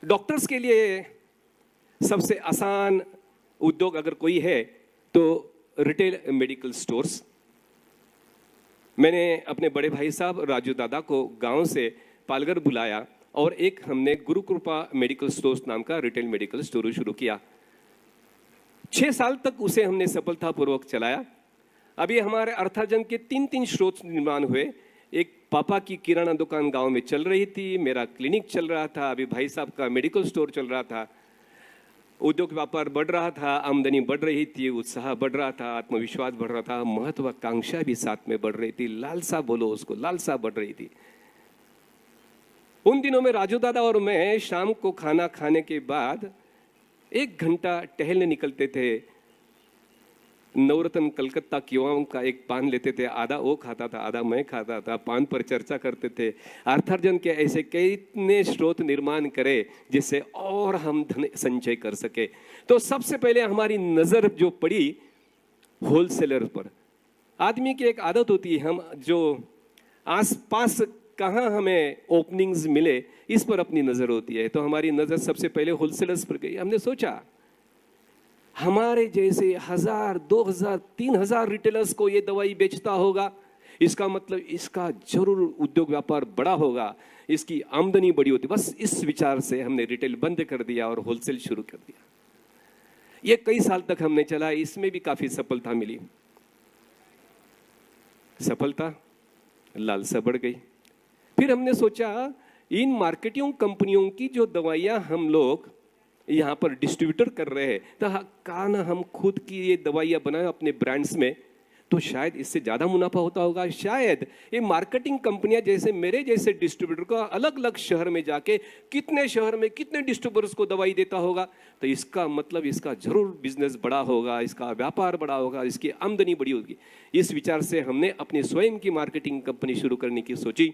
Doctors के लिए सबसे आसान उद्योग अगर कोई है तो रिटेल मेडिकल स्टोर्स। मैंने अपने बड़े भाई साहब राजू दादा को गांव से पालघर बुलाया और एक हमने गुरु कृपा मेडिकल स्टोर्स नाम का रिटेल मेडिकल स्टोर शुरू किया। 6 साल तक उसे हमने सफलतापूर्वक चलाया। अभी हमारे अर्थार्जन के 3 स्रोत निर्माण हुए। एक पापा की किराना दुकान गांव में चल रही थी, मेरा क्लिनिक चल रहा था, अभी भाई साहब का मेडिकल स्टोर चल रहा था। उद्योग व्यापार बढ़ रहा था, आमदनी बढ़ रही थी, उत्साह बढ़ रहा था, आत्मविश्वास बढ़ रहा था, महत्वाकांक्षा भी साथ में बढ़ रही थी, लालसा बोलो उसको, लालसा बढ़ रही थी। उन दिनों में राजू दादा और मैं शाम को खाना खाने के बाद 1 घंटा टहलने निकलते थे। नवरत्न कलकत्ता की युवाओं का एक पान लेते थे, आधा वो खाता था, आधा मैं खाता था, पान पर चर्चा करते थे। अर्थार्जन के ऐसे कितने स्रोत निर्माण करे जिससे और हम धन संचय कर सके। तो सबसे पहले हमारी नजर जो पड़ी होलसेलर पर। आदमी की एक आदत होती है, हम जो आसपास कहाँ हमें ओपनिंग्स मिले इस पर अपनी नजर होती है। तो हमारी नजर सबसे पहले होलसेलर्स पर गई। हमने सोचा हमारे जैसे 1000, 2000, 3000 रिटेलर्स को ये दवाई बेचता होगा, इसका मतलब इसका जरूर उद्योग व्यापार बड़ा होगा, इसकी आमदनी बड़ी होती। बस इस विचार से हमने रिटेल बंद कर दिया और होलसेल शुरू कर दिया। ये कई साल तक हमने चला, इसमें भी काफी सफलता मिली। सफलता, लालसा बढ़ गई। फिर हमने सोचा इन मार्केटिंग कंपनियों की जो दवाइयां हम लोग यहाँ पर डिस्ट्रीब्यूटर कर रहे हैं, तो कहा ना हम खुद की ये दवाइयाँ बनाए अपने ब्रांड्स में, तो शायद इससे ज़्यादा मुनाफा होता होगा। शायद ये मार्केटिंग कंपनियां जैसे मेरे जैसे डिस्ट्रीब्यूटर को अलग अलग शहर में जाके कितने शहर में कितने डिस्ट्रीब्यूटर्स को दवाई देता होगा, तो इसका मतलब इसका जरूर बिजनेस बड़ा होगा, इसका व्यापार बड़ा होगा, इसकी आमदनी बड़ी होगी। इस विचार से हमने अपनी स्वयं की मार्केटिंग कंपनी शुरू करने की सोची।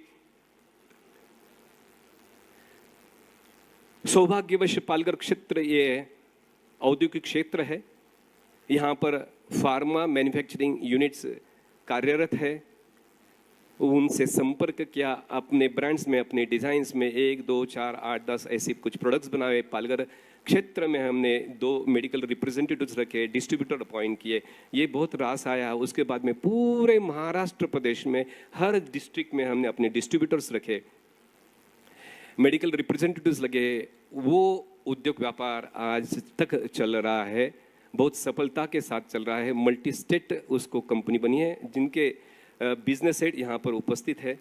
सौभाग्यवश पालघर क्षेत्र ये औद्योगिक क्षेत्र है, यहाँ पर फार्मा मैन्युफैक्चरिंग यूनिट्स कार्यरत है। उनसे संपर्क किया, अपने ब्रांड्स में, अपने डिजाइन्स में 1, 2, 4, 8, 10 ऐसे कुछ प्रोडक्ट्स बनाए। पालघर क्षेत्र में हमने 2 मेडिकल रिप्रेजेंटेटिव्स रखे, डिस्ट्रीब्यूटर अपॉइंट किए। ये बहुत रास आया। उसके बाद में पूरे महाराष्ट्र प्रदेश में हर डिस्ट्रिक्ट में हमने अपने डिस्ट्रीब्यूटर्स रखे, मेडिकल रिप्रेजेंटेटिव्स लगे। वो उद्योग व्यापार आज तक चल रहा है, बहुत सफलता के साथ चल रहा है। मल्टी स्टेट उसको कंपनी बनी है, जिनके बिजनेस हेड यहाँ पर उपस्थित है।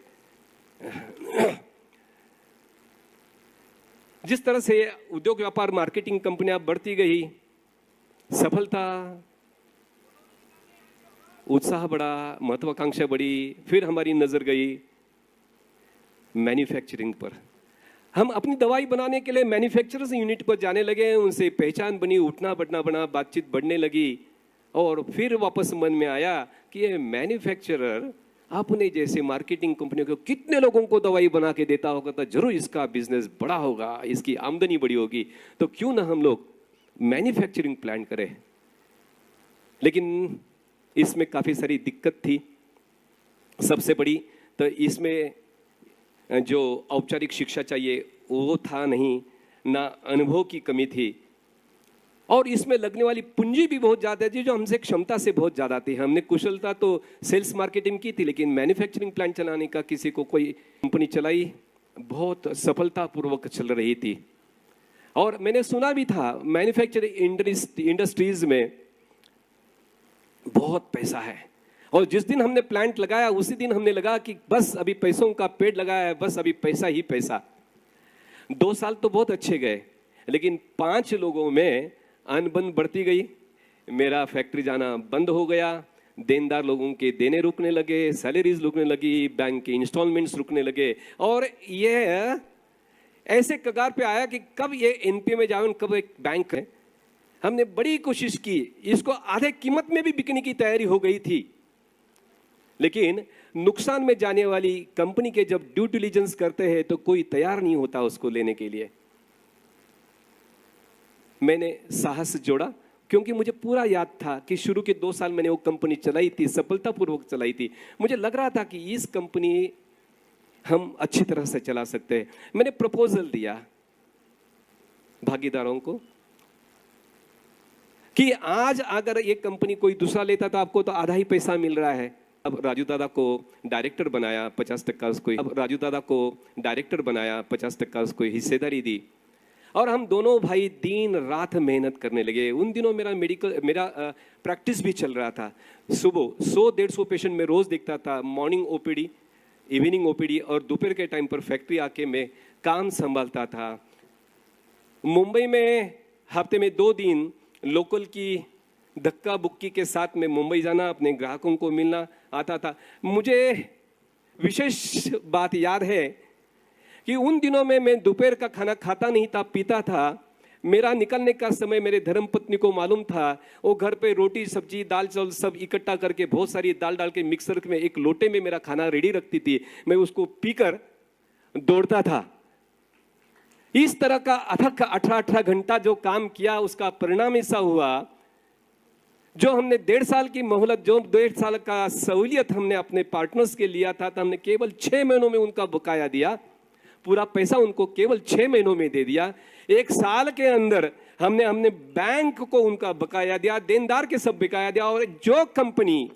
जिस तरह से उद्योग व्यापार मार्केटिंग कंपनियां बढ़ती गई, सफलता, उत्साह बढ़ा, महत्वाकांक्षा बढ़ी। फिर हमारी नजर गई मैन्युफैक्चरिंग पर। हम अपनी दवाई बनाने के लिए मैन्युफैक्चरर्स यूनिट पर जाने लगे, उनसे पहचान बनी, उठना बैठना बना, बातचीत बढ़ने लगी। और फिर वापस मन में आया कि ये मैन्युफैक्चरर अपने जैसे मार्केटिंग कंपनियों को कितने लोगों को दवाई बना के देता होगा, तो जरूर इसका बिजनेस बड़ा होगा, इसकी आमदनी बड़ी होगी, तो क्यों ना हम लोग मैन्युफैक्चरिंग प्लान करें। लेकिन इसमें काफ़ी सारी दिक्कत थी। सबसे बड़ी तो इसमें जो औपचारिक शिक्षा चाहिए वो था नहीं, ना अनुभव की कमी थी, और इसमें लगने वाली पूंजी भी बहुत ज़्यादा थी जो हमसे क्षमता से बहुत ज़्यादा थी। हमने कुशलता तो सेल्स मार्केटिंग की थी, लेकिन मैन्युफैक्चरिंग प्लांट चलाने का किसी को कोई कंपनी चलाई बहुत सफलतापूर्वक चल रही थी। और मैंने सुना भी था मैन्युफैक्चरिंग इंडस्ट्रीज में बहुत पैसा है। और जिस दिन हमने प्लांट लगाया उसी दिन हमने लगा कि बस अभी पैसों का पेड़ लगाया है, बस अभी पैसा ही पैसा। 2 साल तो बहुत अच्छे गए, लेकिन 5 लोगों में अनबन बढ़ती गई। मेरा फैक्ट्री जाना बंद हो गया, देनदार लोगों के देने रुकने लगे, सैलरीज रुकने लगी, बैंक के इंस्टॉलमेंट्स रुकने लगे, और ये ऐसे कगार पे आया कि कब ये एनपीए में जाऊं, कब एक बैंक है। हमने बड़ी कोशिश की, इसको आधे कीमत में भी बिकने की तैयारी हो गई थी, लेकिन नुकसान में जाने वाली कंपनी के जब ड्यू डिलिजेंस करते हैं तो कोई तैयार नहीं होता उसको लेने के लिए। मैंने साहस जोड़ा, क्योंकि मुझे पूरा याद था कि शुरू के 2 साल मैंने वो कंपनी चलाई थी, सफलतापूर्वक चलाई थी। मुझे लग रहा था कि इस कंपनी हम अच्छी तरह से चला सकते हैं। मैंने प्रपोजल दिया, भागीदारों को कि आज अगर एक कंपनी कोई दूसरा लेता तो आपको तो आधा ही पैसा मिल रहा है। अब राजू दादा को डायरेक्टर बनाया, 50% उसको, अब राजू दादा को डायरेक्टर बनाया, 50% उसको हिस्सेदारी दी और हम दोनों भाई दिन रात मेहनत करने लगे। उन दिनों मेरा प्रैक्टिस भी चल रहा था। सुबह 100-150 पेशेंट में रोज देखता था, मॉर्निंग ओपीडी, इवनिंग ओपीडी और दोपहर के टाइम पर फैक्ट्री आके मैं काम संभालता था। मुंबई में हफ्ते में 2 दिन लोकल की धक्का बुक्की के साथ में मुंबई जाना, अपने ग्राहकों को मिलना आता था। मुझे विशेष बात याद है कि उन दिनों में मैं दोपहर का खाना खाता नहीं था, पीता था। मेरा निकलने का समय मेरे धर्मपत्नी को मालूम था। वो घर पे रोटी सब्जी दाल चावल सब इकट्ठा करके बहुत सारी दाल डाल के मिक्सर में एक लोटे में मेरा खाना रेडी रखती थी। मैं उसको पीकर दौड़ता था। इस तरह का अथक 18 घंटा जो काम किया, उसका परिणाम ऐसा हुआ, जो हमने 1.5 साल की मोहलत, जो 1.5 साल का सहूलियत हमने अपने पार्टनर्स के लिया था, तो हमने केवल 6 महीनों में उनका बकाया दिया। पूरा पैसा उनको केवल 6 महीनों में दे दिया। 1 साल के अंदर हमने बैंक को उनका बकाया दिया, देनदार के सब बकाया दिया। और जो कंपनी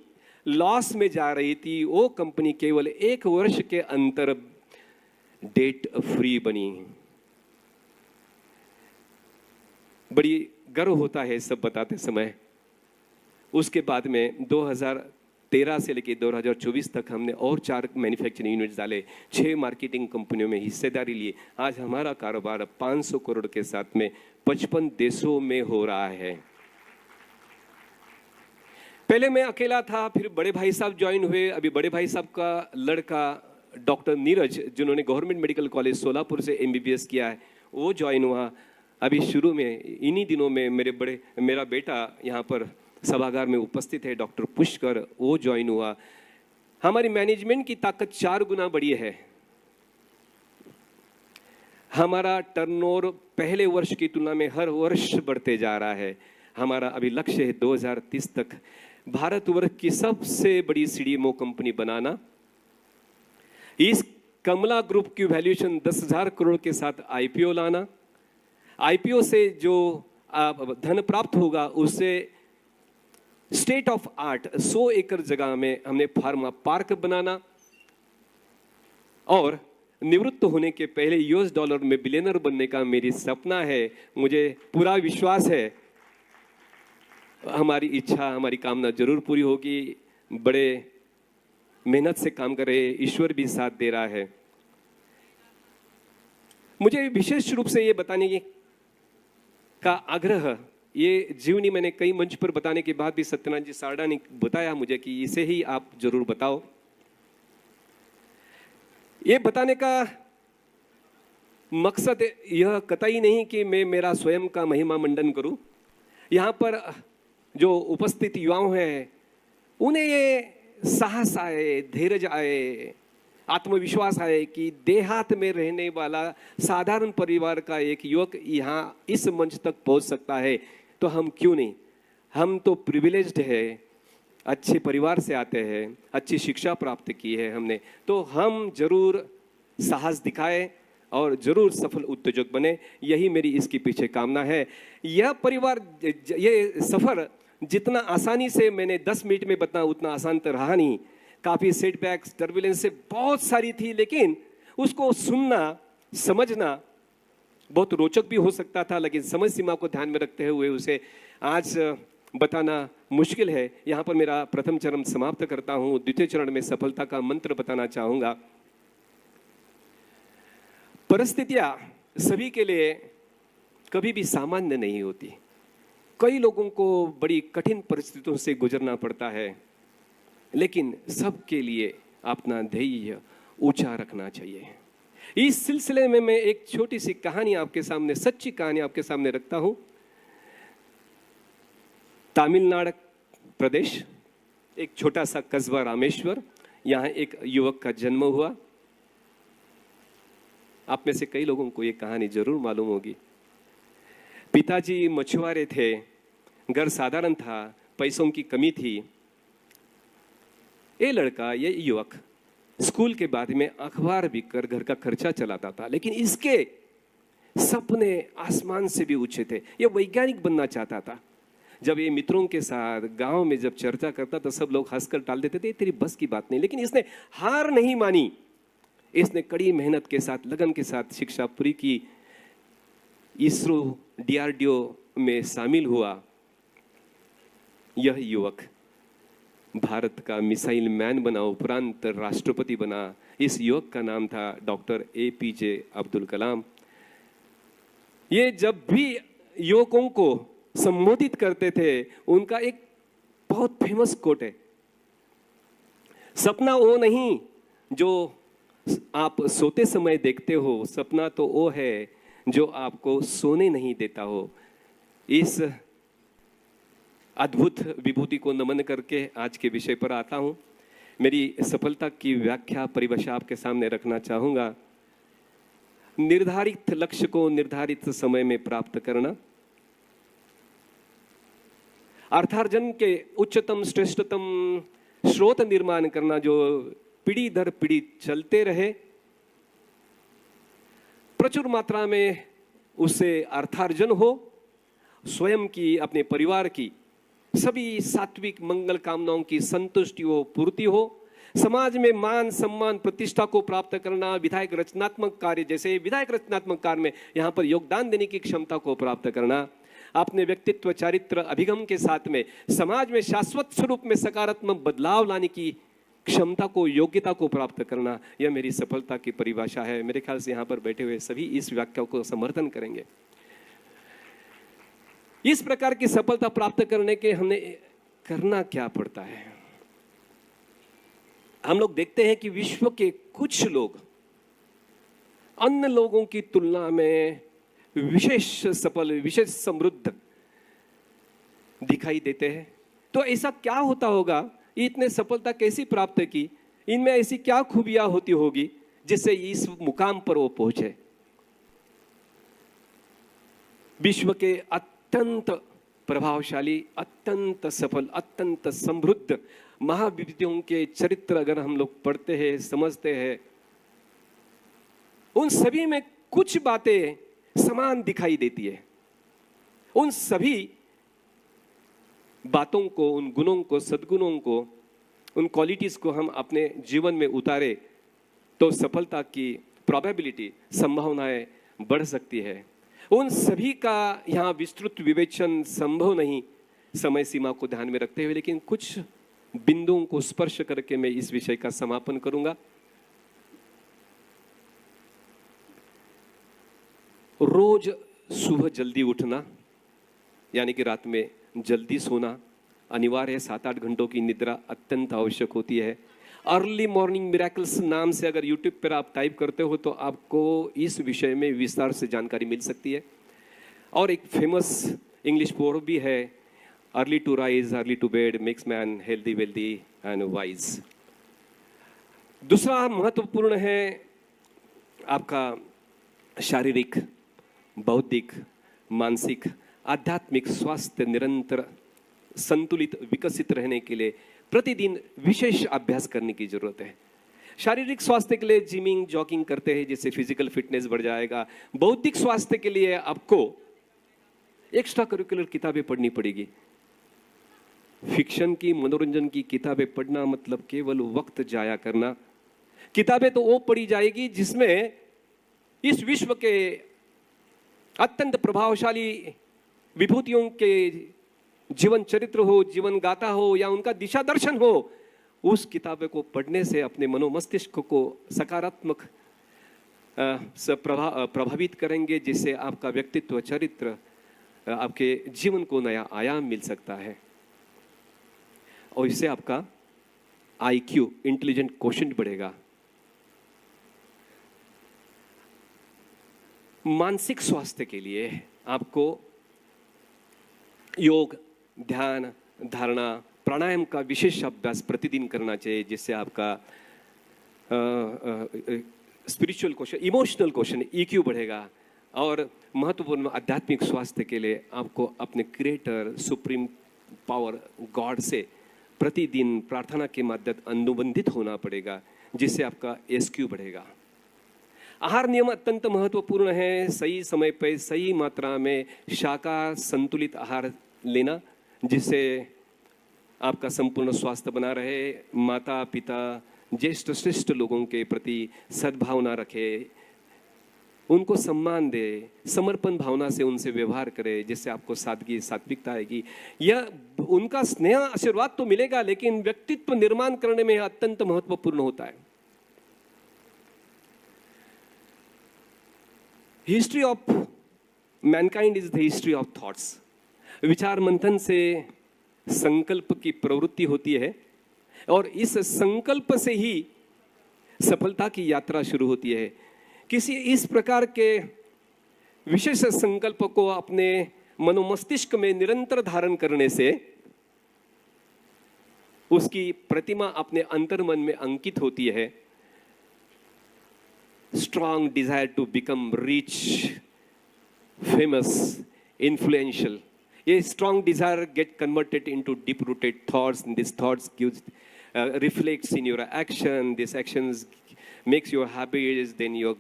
लॉस में जा रही थी, वो कंपनी केवल 1 वर्ष के अंदर डेट फ्री बनी। बड़ी गर्व होता है सब बताते समय। उसके बाद में 2013 से लेकर 2024 तक हमने और 4 मैन्युफैक्चरिंग यूनिट्स डाले, 6 मार्केटिंग कंपनियों में हिस्सेदारी लिए। आज हमारा कारोबार 500 करोड़ के साथ में 55 देशों में हो रहा है। पहले मैं अकेला था, फिर बड़े भाई साहब ज्वाइन हुए। अभी बड़े भाई साहब का लड़का डॉक्टर नीरज, जिन्होंने गवर्नमेंट मेडिकल कॉलेज सोलापुर से MBBS किया है, वो ज्वाइन हुआ। अभी शुरू में इन्हीं दिनों में मेरा बेटा यहाँ पर सभागार में उपस्थित है, डॉक्टर पुष्कर, वो ज्वाइन हुआ। हमारी मैनेजमेंट की ताकत 4 गुना बढ़ी है। हमारा टर्नओवर पहले वर्ष की तुलना में हर वर्ष बढ़ते जा रहा है। हमारा अभी लक्ष्य है 2030 तक भारतवर्ष की सबसे बड़ी CDMO कंपनी बनाना। इस कमला ग्रुप की वैल्यूएशन 10,000 करोड़ के साथ IPO लाना। IPO से जो धन प्राप्त होगा उससे स्टेट ऑफ आर्ट 100 एकड़ जगह में हमने फार्मा पार्क बनाना और निवृत्त होने के पहले $US में बिलियनर बनने का मेरी सपना है। मुझे पूरा विश्वास है हमारी इच्छा, हमारी कामना जरूर पूरी होगी। बड़े मेहनत से काम कर रहे, ईश्वर भी साथ दे रहा है। मुझे विशेष रूप से ये बताने का आग्रह, ये जीवनी मैंने कई मंच पर बताने के बाद भी सत्यनारायण जी सारडा ने बताया मुझे कि इसे ही आप जरूर बताओ। ये बताने का मकसद यह कतई नहीं कि मैं मेरा स्वयं का महिमा मंडन करूं। यहाँ पर जो उपस्थित युवाओं हैं, उन्हें ये साहस आए, धैर्य आए, आत्मविश्वास आए कि देहात में रहने वाला साधारण परिवार का एक युवक यहाँ इस मंच तक पहुँच सकता है, तो हम क्यों नहीं। हम तो प्रिविलेज्ड है, अच्छे परिवार से आते हैं, अच्छी शिक्षा प्राप्त की है हमने, तो हम जरूर साहस दिखाएं और जरूर सफल उद्योजक बने। यही मेरी इसके पीछे कामना है। यह परिवार, ये सफर जितना आसानी से मैंने 10 मिनट में बताया उतना आसान तो रहा नहीं। काफी सेटबैक्स, टर्बुलेंस से बहुत सारी थी, लेकिन उसको सुनना, समझना बहुत रोचक भी हो सकता था, लेकिन समय सीमा को ध्यान में रखते हुए उसे आज बताना मुश्किल है। यहाँ पर मेरा प्रथम चरण समाप्त करता हूँ। द्वितीय चरण में सफलता का मंत्र बताना चाहूँगा। परिस्थितियाँ सभी के लिए कभी भी सामान्य नहीं होती। कई लोगों को बड़ी कठिन परिस्थितियों से गुजरना पड़ता है, लेकिन सबके लिए अपना ध्येय ऊंचा रखना चाहिए। इस सिलसिले में मैं एक छोटी सी कहानी आपके सामने, सच्ची कहानी आपके सामने रखता हूं। तमिलनाडु प्रदेश, एक छोटा सा कस्बा रामेश्वर, यहाँ एक युवक का जन्म हुआ। आप में से कई लोगों को ये कहानी जरूर मालूम होगी। पिताजी मछुआरे थे, घर साधारण था, पैसों की कमी थी। ये लड़का, ये युवक स्कूल के बाद में अखबार बिककर घर का खर्चा चलाता था, लेकिन इसके सपने आसमान से भी ऊंचे थे। ये वैज्ञानिक बनना चाहता था। जब ये मित्रों के साथ गांव में जब चर्चा करता तो सब लोग हंसकर टाल देते थे, तेरी बस की बात नहीं। लेकिन इसने हार नहीं मानी, इसने कड़ी मेहनत के साथ, लगन के साथ शिक्षा पूरी की, इसरो डीआरडीओ में शामिल हुआ। यह युवक भारत का मिसाइल मैन बना, उपरांत राष्ट्रपति बना। इस युवक का नाम था डॉक्टर APJ अब्दुल कलाम। ये जब भी युवकों को संबोधित करते थे, उनका एक बहुत फेमस कोट है, सपना वो नहीं जो आप सोते समय देखते हो, सपना तो वो है जो आपको सोने नहीं देता हो। इस अद्भुत विभूति को नमन करके आज के विषय पर आता हूं। मेरी सफलता की व्याख्या, परिभाषा आपके सामने रखना चाहूंगा। निर्धारित लक्ष्य को निर्धारित समय में प्राप्त करना, अर्थार्जन के उच्चतम श्रेष्ठतम स्रोत निर्माण करना जो पीढ़ी दर पीढ़ी चलते रहे, प्रचुर मात्रा में उससे अर्थार्जन हो, स्वयं की, अपने परिवार की सभी सात्विक मंगल कामनाओं की संतुष्टि हो, पूर्ति हो, समाज में मान सम्मान प्रतिष्ठा को प्राप्त करना, विधायक रचनात्मक कार्य जैसे विधायक रचनात्मक कार्य में यहाँ पर योगदान देने की क्षमता को प्राप्त करना, अपने व्यक्तित्व चारित्र अभिगम के साथ में समाज में शाश्वत स्वरूप में सकारात्मक बदलाव लाने की क्षमता को, योग्यता को प्राप्त करना, यह मेरी सफलता की परिभाषा है। मेरे ख्याल से यहाँ पर बैठे हुए सभी इस व्याख्या को समर्थन करेंगे। इस प्रकार की सफलता प्राप्त करने के हमें करना क्या पड़ता है? हम लोग देखते हैं कि विश्व के कुछ लोग अन्य लोगों की तुलना में विशेष सफल, विशेष समृद्ध दिखाई देते हैं। तो ऐसा क्या होता होगा? इतने सफलता कैसी प्राप्त की? इनमें ऐसी क्या खूबियां होती होगी जिससे इस मुकाम पर वो पहुंचे? विश्व के अत्यंत प्रभावशाली, अत्यंत सफल, अत्यंत समृद्ध महाविभूतियों के चरित्र अगर हम लोग पढ़ते हैं, समझते हैं, उन सभी में कुछ बातें समान दिखाई देती है। उन सभी बातों को, उन गुणों को, सद्गुणों को, उन क्वालिटीज को हम अपने जीवन में उतारे तो सफलता की प्रोबेबिलिटी, संभावनाएं बढ़ सकती है। उन सभी का यहाँ विस्तृत विवेचन संभव नहीं समय सीमा को ध्यान में रखते हुए, लेकिन कुछ बिंदुओं को स्पर्श करके मैं इस विषय का समापन करूंगा। रोज सुबह जल्दी उठना, यानी कि रात में जल्दी सोना अनिवार्य है। 7-8 घंटों की निद्रा अत्यंत आवश्यक होती है। अर्ली मॉर्निंग मिरेकल्स नाम से अगर यूट्यूब पर आप टाइप करते हो तो आपको इस विषय में विस्तार से जानकारी मिल सकती है। और एक फेमस इंग्लिश प्रोवर्ब भी है, early to rise early to bed makes man healthy wealthy and wise. दूसरा महत्वपूर्ण है आपका शारीरिक, बौद्धिक, मानसिक, आध्यात्मिक स्वास्थ्य निरंतर संतुलित, विकसित रहने के लिए प्रतिदिन विशेष अभ्यास करने की जरूरत है। शारीरिक स्वास्थ्य के लिए जिमिंग, जॉगिंग करते हैं जिससे फिजिकल फिटनेस बढ़ जाएगा। बौद्धिक स्वास्थ्य के लिए आपको एक्स्ट्रा करिकुलर किताबें पढ़नी पड़ेगी। फिक्शन की, मनोरंजन की किताबें पढ़ना मतलब केवल वक्त जाया करना। किताबें तो वो पढ़ी जाएगी जिसमें इस विश्व के अत्यंत प्रभावशाली विभूतियों के जीवन चरित्र हो, जीवन गाथा हो या उनका दिशा दर्शन हो। उस किताबें को पढ़ने से अपने मनोमस्तिष्क को सकारात्मक प्रभावित करेंगे, जिससे आपका व्यक्तित्व, चरित्र, आपके जीवन को नया आयाम मिल सकता है। और इससे आपका IQ, इंटेलिजेंट क्वोशेंट बढ़ेगा। मानसिक स्वास्थ्य के लिए आपको योग, ध्यान, धारणा, प्राणायाम का विशेष अभ्यास प्रतिदिन करना चाहिए, जिससे आपका spiritual question, emotional question, EQ बढ़ेगा। और महत्वपूर्ण आध्यात्मिक स्वास्थ्य के लिए आपको अपने क्रिएटर, सुप्रीम पावर, गॉड से प्रतिदिन प्रार्थना के माध्यम अनुबंधित होना पड़ेगा, जिससे आपका SQ बढ़ेगा। आहार नियम अत्यंत महत्वपूर्ण है। सही समय पर सही मात्रा में शाकाहार संतुलित आहार लेना, जिससे आपका संपूर्ण स्वास्थ्य बना रहे। माता पिता ज्येष्ठ श्रेष्ठ लोगों के प्रति सद्भावना रखे, उनको सम्मान दे, समर्पण भावना से उनसे व्यवहार करे, जिससे आपको सादगी सात्विकता आएगी। यह उनका स्नेह आशीर्वाद तो मिलेगा, लेकिन व्यक्तित्व निर्माण करने में अत्यंत महत्वपूर्ण होता है। History of Mankind is the history of thoughts. विचार मंथन से संकल्प की प्रवृत्ति होती है, और इस संकल्प से ही सफलता की यात्रा शुरू होती है। किसी इस प्रकार के विशेष संकल्प को अपने मनोमस्तिष्क में निरंतर धारण करने से उसकी प्रतिमा अपने अंतर्मन में अंकित होती है। Strong desire to become rich, famous, influential, ये strong desire get converted into deep rooted thoughts. This thoughts gives reflects in your action. These actions makes your habits, then your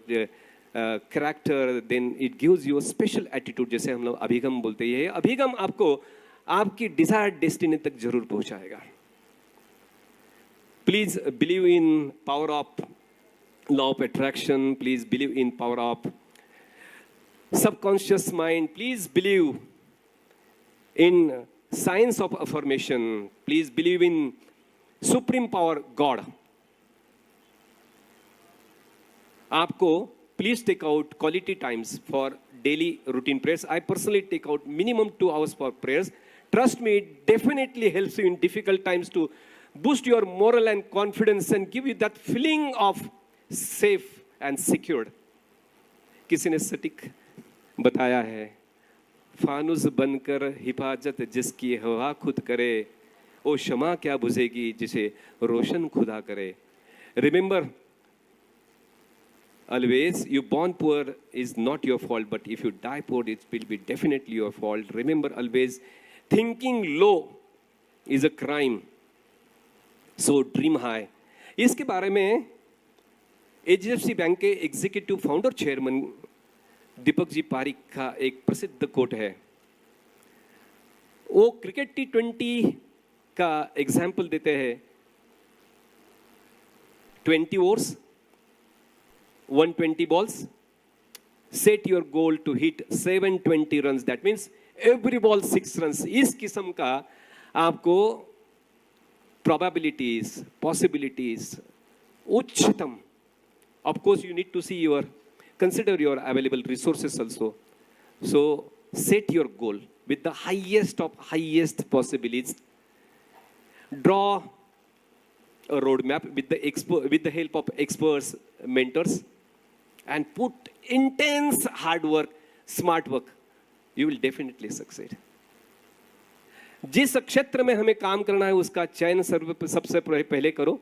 character, then it gives you a special attitude, जैसे हम लोग अभिगम बोलते हैं। अभिगम आपको आपकी डिजायर्ड डेस्टिनी तक जरूर पहुंचाएगा। Please believe in power of law of attraction, please believe in power of subconscious mind, please believe in science of affirmation, please believe in supreme power God. आपको please take out quality times for daily routine prayers. I personally take out minimum 2 hours for prayers. Trust me, it definitely helps you in difficult times to boost your moral and confidence and give you that feeling of safe and secured. किसी ने सटीक बताया है, फानुस बनकर हिफाजत जिसकी हवा खुद करे, ओ शमा क्या बुझेगी जिसे रोशन खुदा करे। Remember, always, you born poor is not your fault, but if you die poor, it will be definitely your fault. Remember always, thinking low is a crime. So dream high. इसके बारे में HDFC बैंक के executive founder chairman Deepak ji Pareek का एक प्रसिद्ध quote है। वो cricket T20 का एग्जाम्पल देते हैं। 20 overs, 120 balls. Set your goal to hit 720 runs. That means every ball 6 runs. इस किस्म का आपको probabilities, possibilities, उच्चतम. Of course, you need to see consider your available resources also. So set your goal with the highest of highest possibilities. Draw a roadmap with the help of experts, mentors, and put intense hard work, smart work. You will definitely succeed. जिस क्षेत्र में हमें काम करना है उसका चयन सबसे पहले करो।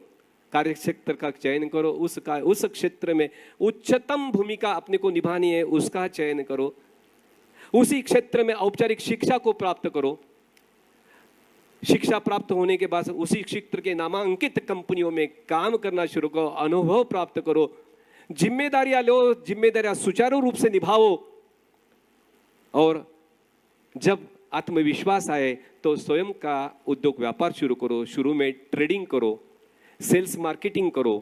कार्य क्षेत्र का चयन करो, उस क्षेत्र में उच्चतम भूमिका अपने को निभानी है, उसका चयन करो। उसी क्षेत्र में औपचारिक शिक्षा को प्राप्त करो। शिक्षा प्राप्त होने के बाद उसी क्षेत्र के नामांकित कंपनियों में काम करना शुरू करो, अनुभव प्राप्त करो, जिम्मेदारियां लो, जिम्मेदारियां सुचारू रूप से निभाओ। और जब आत्मविश्वास आए तो स्वयं का उद्योग व्यापार शुरू करो। शुरू में ट्रेडिंग करो, सेल्स मार्केटिंग करो,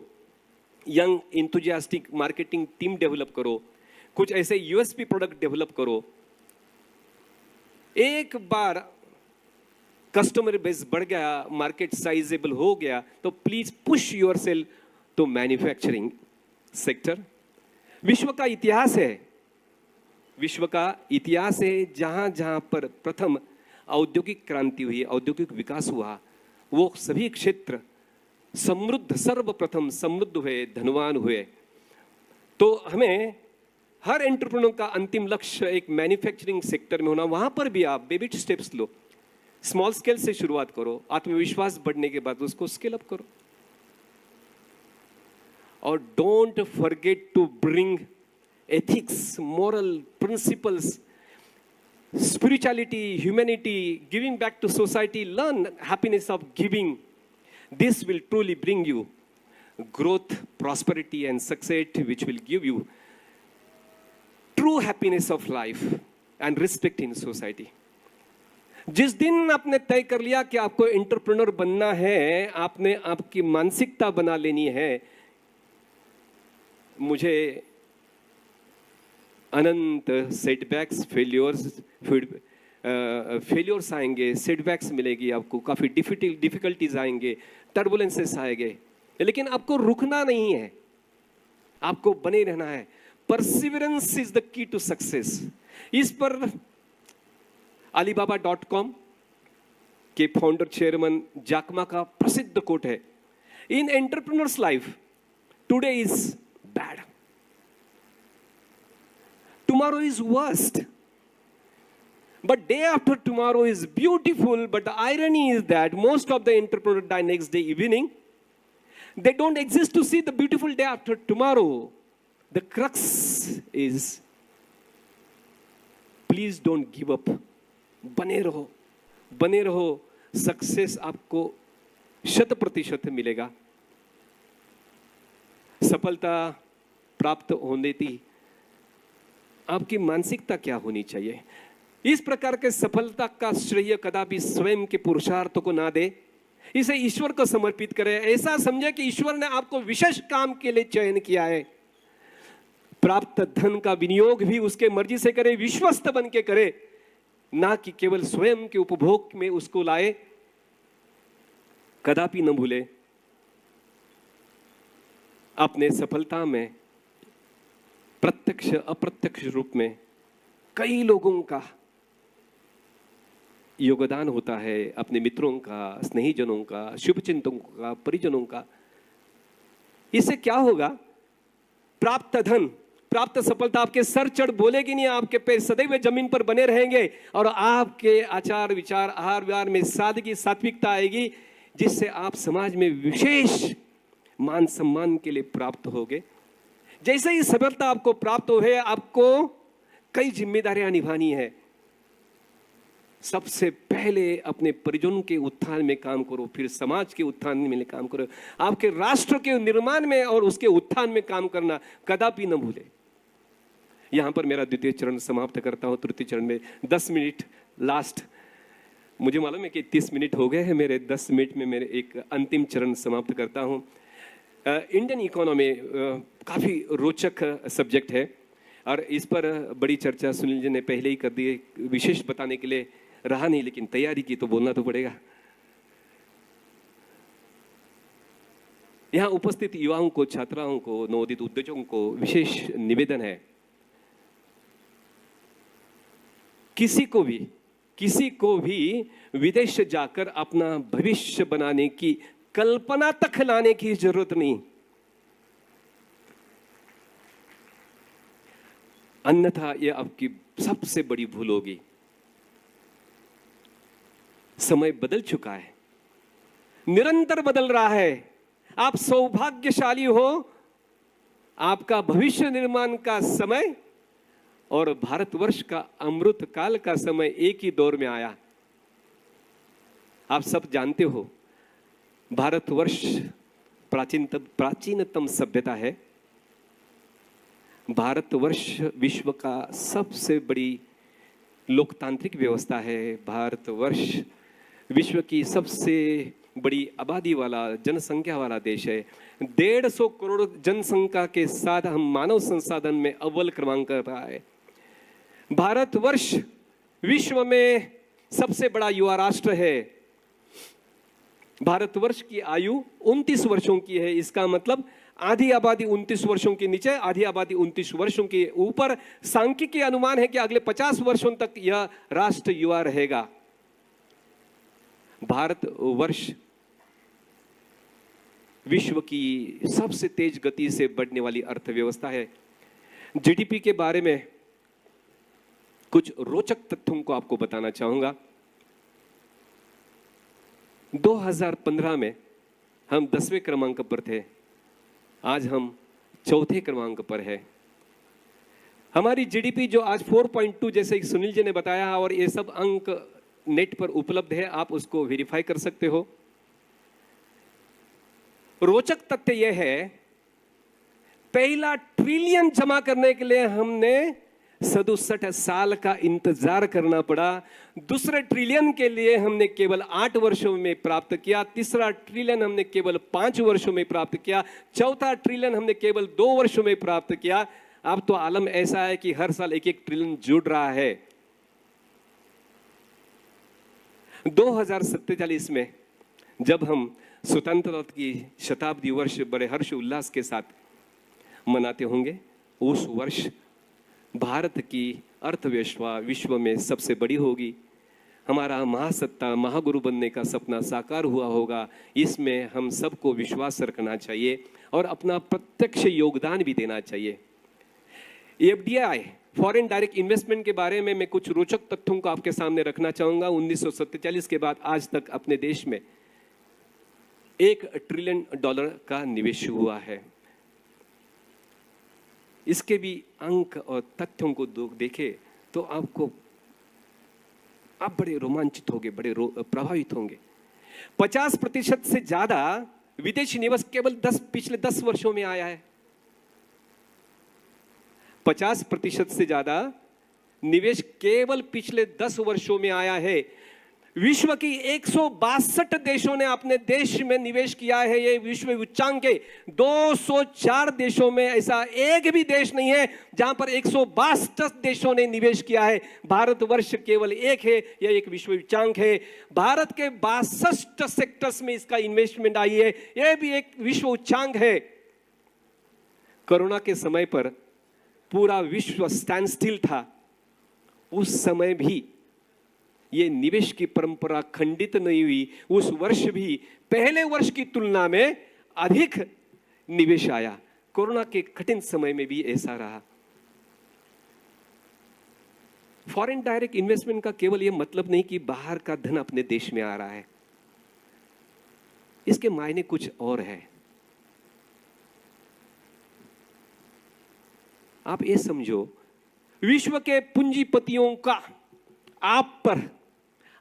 young enthusiastic marketing team develop करो, कुछ ऐसे यूएसपी प्रोडक्ट डेवलप करो। एक बार कस्टमर बेस बढ़ गया, मार्केट साइजेबल हो गया, तो please push yourself to manufacturing sector. विश्व का इतिहास है, विश्व का इतिहास है जहां जहां पर प्रथम औद्योगिक क्रांति हुई, औद्योगिक विकास हुआ, वो सभी क्षेत्र समृद्ध, सर्वप्रथम समृद्ध हुए, धनवान हुए। तो हमें हर एंटरप्रेन्योर का अंतिम लक्ष्य एक मैन्युफैक्चरिंग सेक्टर में होना। वहां पर भी आप बेबी स्टेप्स लो, स्मॉल स्केल से शुरुआत करो, आत्मविश्वास बढ़ने के बाद उसको स्केल अप करो। और don't forget to bring ethics, moral principles, spirituality, humanity, giving back to society. Learn happiness of giving. This will truly bring you growth, prosperity, and success, which will give you true happiness of life and respect in society. जिस दिन आपने तय कर लिया कि आपको entrepreneur बनना है, आपने आपकी मानसिकता बना लेनी है, मुझे अनंत सेटबैक्स, फेलियर्स आएंगे, सेटबैक्स मिलेगी आपको, काफी डिफिकल्टीज आएंगे, टर्बुलेंसेस आएंगे, लेकिन आपको रुकना नहीं है, आपको बने रहना है। Perseverance is the key to success. इस पर alibaba.com के फाउंडर चेयरमैन जैक मा का प्रसिद्ध कोट है, in entrepreneur's life today is bad, tomorrow is worst, but day after tomorrow is beautiful. But the irony is that most of the entrepreneurs die next day evening. They don't exist to see the beautiful day after tomorrow. The crux is, please don't give up. बने रहो, बने रहो। Success आपको 100% मिलेगा। सफलता प्राप्त होने की आपकी मानसिकता क्या होनी चाहिए? इस प्रकार के सफलता का श्रेय कदापि स्वयं के पुरुषार्थ को ना दे, इसे ईश्वर को समर्पित करे। ऐसा समझे कि ईश्वर ने आपको विशेष काम के लिए चयन किया है। प्राप्त धन का विनियोग भी उसके मर्जी से करे, विश्वस्त बन के करे, ना कि केवल स्वयं के उपभोग में उसको लाए। कदापि न भूले, अपने सफलता में प्रत्यक्ष अप्रत्यक्ष रूप में कई लोगों का योगदान होता है, अपने मित्रों का, स्नेहीजनों का, शुभचिंतकों का, परिजनों का। इससे क्या होगा? प्राप्त धन, प्राप्त सफलता आपके सर चढ़ बोलेगी नहीं, आपके पैर सदैव जमीन पर बने रहेंगे और आपके आचार विचार, आहार विहार में सादगी, सात्विकता आएगी, जिससे आप समाज में विशेष मान सम्मान के लिए प्राप्त होगे। जैसे ही सफलता आपको प्राप्त हो है, आपको कई जिम्मेदारियां निभानी है। सबसे पहले अपने परिजनों के उत्थान में काम करो, फिर समाज के उत्थान में काम करो, आपके राष्ट्र के निर्माण में और उसके उत्थान में काम करना कदापि न भूले। यहां पर मेरा द्वितीय चरण समाप्त करता हूं। तृतीय चरण में 10 मिनट लास्ट, मुझे मालूम है कि 30 मिनट हो गए हैं मेरे, 10 मिनट में मेरे एक अंतिम चरण समाप्त करता हूं। इंडियन इकोनॉमी काफ़ी रोचक सब्जेक्ट है और इस पर बड़ी चर्चा सुनील जी ने पहले ही कर दी है, विशेष बताने के लिए रहा नहीं, लेकिन तैयारी की तो बोलना तो पड़ेगा। यहाँ उपस्थित युवाओं को, छात्राओं को, नवोदित उद्योजकों को विशेष निवेदन है, किसी को भी विदेश जाकर अपना भविष्य बनाने की कल्पना तक लाने की जरूरत नहीं, अन्यथा यह आपकी सबसे बड़ी भूल होगी। समय बदल चुका है, निरंतर बदल रहा है। आप सौभाग्यशाली हो, आपका भविष्य निर्माण का समय और भारतवर्ष का अमृत काल का समय एक ही दौर में आया। आप सब जानते हो, भारतवर्ष प्राचीनतम सभ्यता है। भारतवर्ष विश्व का सबसे बड़ी लोकतांत्रिक व्यवस्था है। भारतवर्ष विश्व की सबसे बड़ी आबादी वाला, जनसंख्या वाला देश है। 150 करोड़ जनसंख्या के साथ हम मानव संसाधन में अव्वल क्रमांक कर रहा है। भारतवर्ष विश्व में सबसे बड़ा युवा राष्ट्र है। भारतवर्ष की आयु 29 वर्षों की है। इसका मतलब आधी आबादी 29 वर्षों के नीचे, आधी आबादी 29 वर्षों के ऊपर। सांख्यिकी अनुमान है कि अगले 50 वर्षों तक यह राष्ट्र युवा रहेगा। भारतवर्ष विश्व की सबसे तेज गति से बढ़ने वाली अर्थव्यवस्था है। जीडीपी के बारे में कुछ रोचक तथ्यों को आपको बताना चाहूंगा। 2015 में हम 10वें क्रमांक पर थे, आज हम 4थे क्रमांक पर है। हमारी जीडीपी जो आज 4.2 जैसे सुनील जी ने बताया, और ये सब अंक नेट पर उपलब्ध है, आप उसको वेरीफाई कर सकते हो। रोचक तथ्य यह है, पहला ट्रिलियन जमा करने के लिए हमने 67 साल का इंतजार करना पड़ा। दूसरे ट्रिलियन के लिए हमने केवल 8 वर्षों में प्राप्त किया। तीसरा ट्रिलियन हमने केवल 5 वर्षों में प्राप्त किया। चौथा ट्रिलियन हमने केवल 2 वर्षों में प्राप्त किया। अब तो आलम ऐसा है कि हर साल 1-1 ट्रिलियन जुड़ रहा है। 2047 में जब हम स्वतंत्रता की शताब्दी वर्ष बड़े हर्ष उल्लास के साथ मनाते होंगे, उस वर्ष भारत की अर्थव्यवस्था विश्व में सबसे बड़ी होगी। हमारा महासत्ता महागुरु बनने का सपना साकार हुआ होगा। इसमें हम सबको विश्वास रखना चाहिए और अपना प्रत्यक्ष योगदान भी देना चाहिए। एफडीआई फॉरेन डायरेक्ट इन्वेस्टमेंट के बारे में मैं कुछ रोचक तथ्यों को आपके सामने रखना चाहूंगा। 1947 के बाद आज तक अपने देश में $1 ट्रिलियन का निवेश हुआ है। इसके भी अंक और तथ्यों को देखें तो आप बड़े रोमांचित होंगे, बड़े प्रभावित होंगे। 50% से ज्यादा विदेशी निवेश केवल पिछले 10 वर्षों में आया है। 50% से ज्यादा निवेश केवल पिछले 10 वर्षों में आया है। विश्व की 162 देशों ने अपने देश में निवेश किया है। ये विश्व उच्चांक है। 204 देशों में ऐसा एक भी देश नहीं है जहां पर 162 देशों ने निवेश किया है। भारतवर्ष केवल एक है, यह एक विश्व उच्चांक है। भारत के 62 सेक्टर्स में इसका इन्वेस्टमेंट आई है, यह भी एक विश्व उच्चांक है। कोरोना के समय पर पूरा विश्व स्टैंड स्टिल था, उस समय भी ये निवेश की परंपरा खंडित नहीं हुई। उस वर्ष भी पहले वर्ष की तुलना में अधिक निवेश आया। कोरोना के कठिन समय में भी ऐसा रहा। फॉरेन डायरेक्ट इन्वेस्टमेंट का केवल यह मतलब नहीं कि बाहर का धन अपने देश में आ रहा है, इसके मायने कुछ और है। आप ये समझो, विश्व के पूंजीपतियों का आप पर,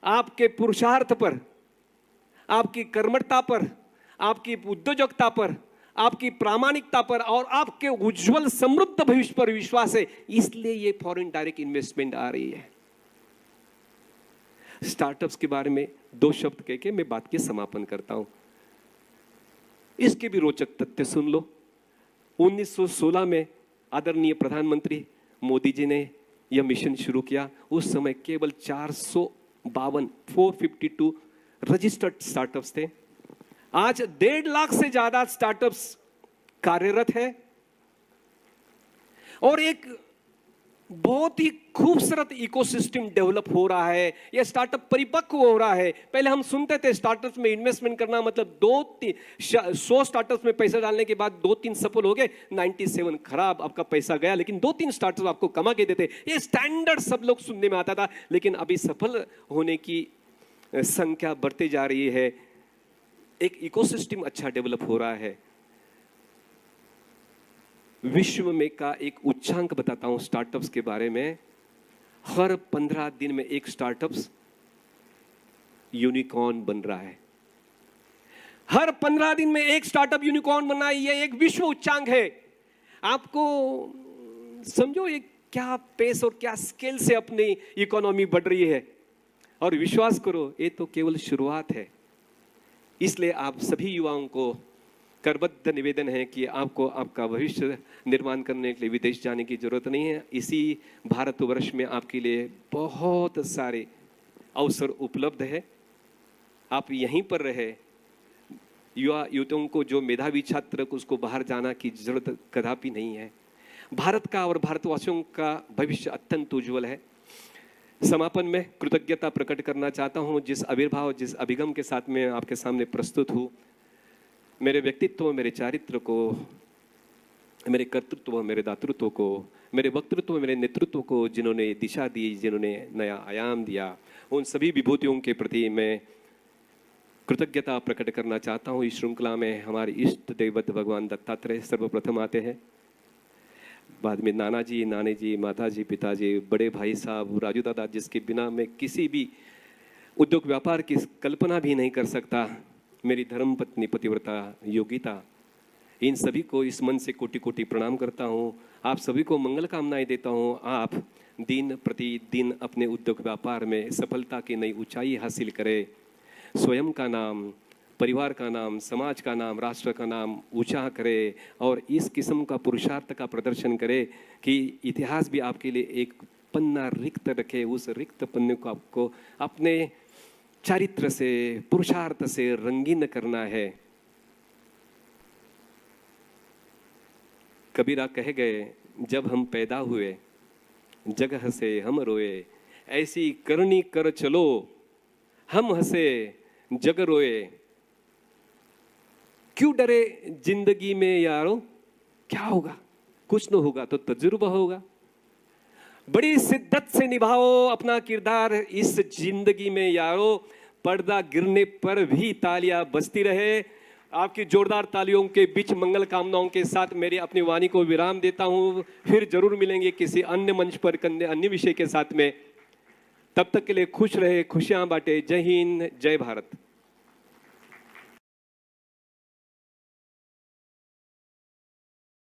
आपके पुरुषार्थ पर, आपकी कर्मठता पर, आपकी उद्योजकता पर, आपकी प्रामाणिकता पर और आपके उज्जवल समृद्ध भविष्य पर विश्वास है। इसलिए ये फॉरेन डायरेक्ट इन्वेस्टमेंट आ रही है। स्टार्टअप्स के बारे में 2 शब्द कह के मैं बात के समापन करता हूं। इसके भी रोचक तथ्य सुन लो। 1916 में आदरणीय प्रधानमंत्री मोदी जी ने यह मिशन शुरू किया। उस समय केवल 452 रजिस्टर्ड स्टार्टअप्स थे। आज 1.5 लाख से ज्यादा स्टार्टअप्स कार्यरत है और एक बहुत ही खूबसूरत इकोसिस्टम डेवलप हो रहा है। यह स्टार्टअप परिपक्व हो रहा है। पहले हम सुनते थे स्टार्टअप्स में इन्वेस्टमेंट करना मतलब 100 स्टार्टअप्स में पैसा डालने के बाद 2-3 सफल हो गए, 97 खराब, आपका पैसा गया। लेकिन 2-3 स्टार्टअप आपको कमा के देते, ये स्टैंडर्ड सब लोग सुनने में आता था। लेकिन अभी सफल होने की संख्या बढ़ती जा रही है। एक इकोसिस्टम अच्छा डेवलप हो रहा है। विश्व में का एक उच्चांक बताता हूं स्टार्टअप्स के बारे में। हर 15 दिन में एक स्टार्टअप्स यूनिकॉर्न बन रहा है। हर 15 दिन में एक स्टार्टअप यूनिकॉर्न बनना, ये एक विश्व उच्चांक है। आपको समझो ये क्या पेस और क्या स्केल से अपनी इकोनॉमी बढ़ रही है। और विश्वास करो, ये तो केवल शुरुआत है। इसलिए आप सभी युवाओं को करबद्ध निवेदन है कि आपको आपका भविष्य निर्माण करने के लिए विदेश जाने की जरूरत नहीं है। इसी भारतवर्ष में आपके लिए बहुत सारे अवसर उपलब्ध है। आप यहीं पर रहे। युवाओं को जो मेधावी छात्र को उसको बाहर जाना की जरूरत कदापि नहीं है। भारत का और भारतवासियों का भविष्य अत्यंत उज्जवल है। समापन में कृतज्ञता प्रकट करना चाहता हूं जिस आविर्भाव, जिस अभिगम के साथ मैं आपके सामने प्रस्तुत हूं। मेरे व्यक्तित्व, मेरे चारित्र को, मेरे कर्तृत्व, मेरे दातृत्व को, मेरे वक्तृत्व, मेरे नेतृत्व को जिन्होंने दिशा दी, जिन्होंने नया आयाम दिया, उन सभी विभूतियों के प्रति मैं कृतज्ञता प्रकट करना चाहता हूं। इस श्रृंखला में हमारे इष्ट देवत भगवान दत्तात्रेय सर्वप्रथम आते हैं, बाद में नाना जी, नानी जी, माता जी, पिताजी, बड़े भाई साहब, राजू दादा, जिसके बिना मैं किसी भी उद्योग व्यापार की कल्पना भी नहीं कर सकता, मेरी धर्मपत्नी पतिव्रता योगिता, इन सभी को इस मन से कोटि कोटि प्रणाम करता हूँ। आप सभी को मंगल कामनाएं देता हूँ। आप दिन प्रतिदिन अपने उद्योग व्यापार में सफलता की नई ऊंचाई हासिल करें। स्वयं का नाम, परिवार का नाम, समाज का नाम, राष्ट्र का नाम ऊंचा करे और इस किस्म का पुरुषार्थ का प्रदर्शन करे कि इतिहास भी आपके लिए एक पन्ना रिक्त रखे। उस रिक्त पन्ने को आपको अपने चरित्र से, पुरुषार्थ से रंगीन करना है। कबीरा कह गए, जब हम पैदा हुए जग हंसे हम रोए, ऐसी करनी कर चलो हम हंसे जग रोए। क्यों डरे जिंदगी में यारो, क्या होगा, कुछ न होगा तो तजुर्बा होगा। बड़ी शिद्दत से निभाओ अपना किरदार इस जिंदगी में यारो, पर्दा गिरने पर भी तालियां बजती रहे। आपकी जोरदार तालियों के बीच मंगल कामनाओं के साथ मेरी अपनी वाणी को विराम देता हूं। फिर जरूर मिलेंगे किसी अन्य मंच पर अन्य विषय के साथ में। तब तक के लिए खुश रहे, खुशियां बांटे। जय हिंद, जय भारत।